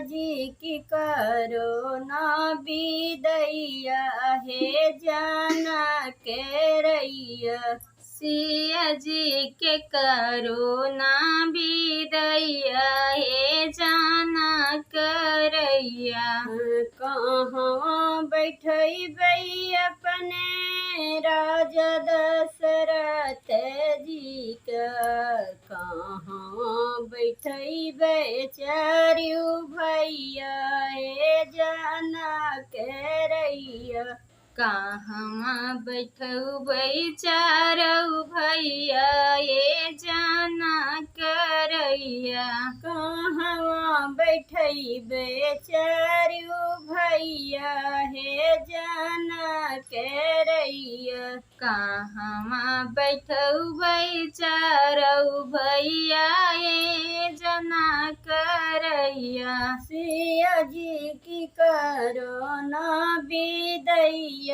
जी की करो ना बिदैया हे जाना के रैया। सिया जी के करो ना बिदैया हे जाना करैया। कहाँ बैठबै अपने राजा दशरथ जी का, कहाँ बैठबै चारू भैया हे जाना के रैया। कहवा बैठबै चारौ भैया ये जाना करैया। कहाँ बैठबै चारू भैया हे जाना के रैया। कहवा बैठबै चारौ भैया ये जाना करैया। सिया जी की करो ना बिदैया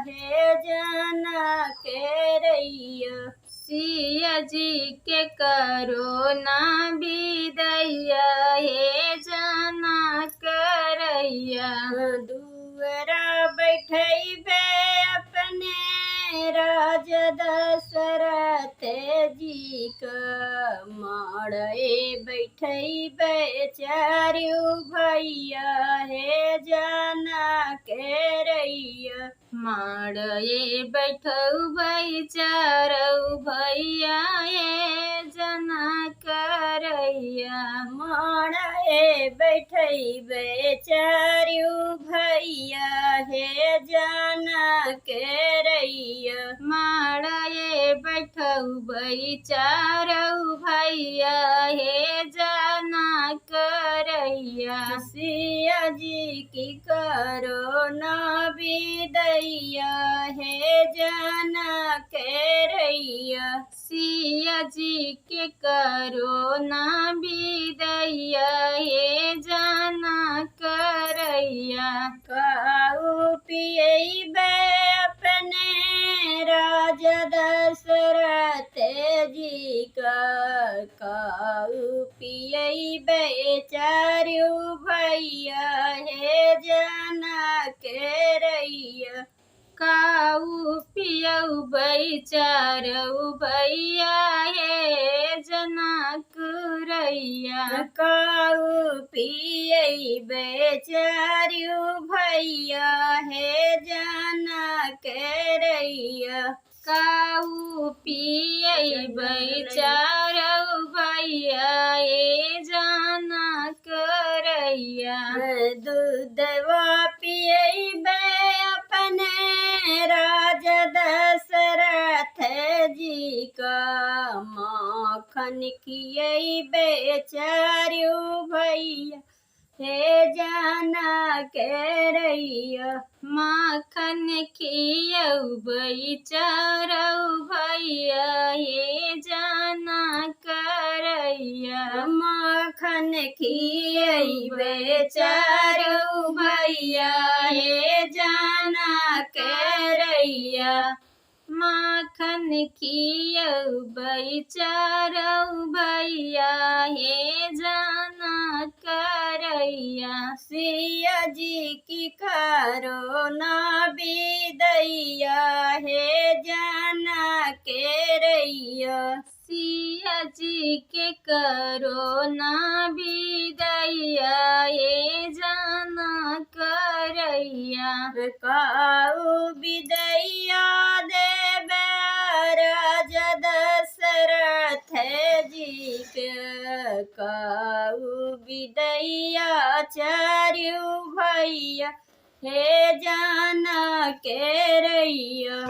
हे जाना के रैया। सिया जी के करो ना बिदैया हे जाना करैया। दुअरा बैठबै अपने राजा दशरथ जी का, माड़े बैठबै चारू भैया हे जाना के रैया। माड़े बैठबै चारौ भैया ये जाना करैया। माड़े बैठबै चारू भैया हे जाना के रैया। माड़े बैठबै चारौ भैया हे जाना करैया। सिया जी की करो ना बिदैया हे जाना के रैया। सिया जी के करो ना बिदैया हे जाना करैया। काऊ पियबै अपने राजा दशरथ जी का, काऊ पियबै चारू भैया हे जाना के रैया। काऊ पियबै चारौ भैया हे जाना करैया। काऊ पियबै चारू भैया हे जाना के रैया। काऊ पियबै चारौ भैया हे जाना करैया। दूधवा पियबै अपने राजा दशरथ जी का, माखन खियबै चारू भैया हे जाना के रैया। माखन खियबै चारौ भैया हे जाना करैया। माखन खियबै चारू भैया हे जाना के रैया। माखन खियबै चारौ भैया हे जाना करैया। सिया जी की करो ना बिदैया हे जाना के रैया। सिया जी के करो ना बिदैया हे जाना करैया। काऊ बिदैया देबै राजा दशरथ जी के, काऊ बिदैया चारू भैया हे जाना के रैया।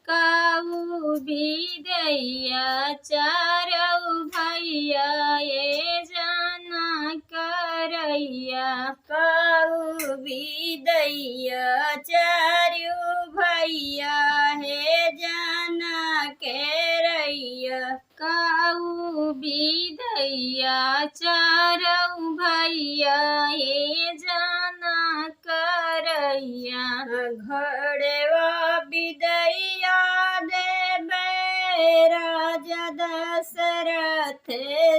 काऊ बिदैया चारौ भैया हे जाना करैया। काऊ बिदैया चारू भैया हे जाना के रैया। काऊ बिदैया चारौ भैया हे जाना करैया। घोड़वा बिदैया देबै राजा दशरथ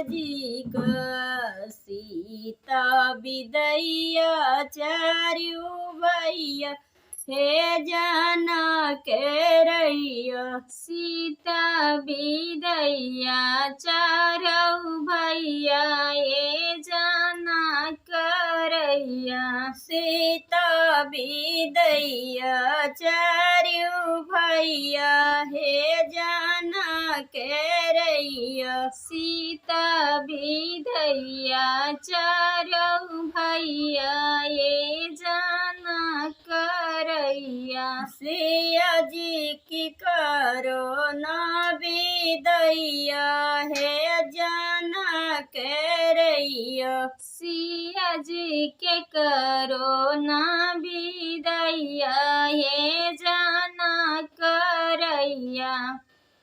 जी का, सीता सीता विदैया चारु भैया हे जनक रैया। सीता विदैया चारौ भैया हे जनक रैया। सीता विदैया चारु भैया हे जनक रैया। सीता विदैया चारौ भैया हे जनक रैया। सिया जी की करो ना विदैया हे जनक रैया। सिया जी के करो ना विदैया हे जनक रैया।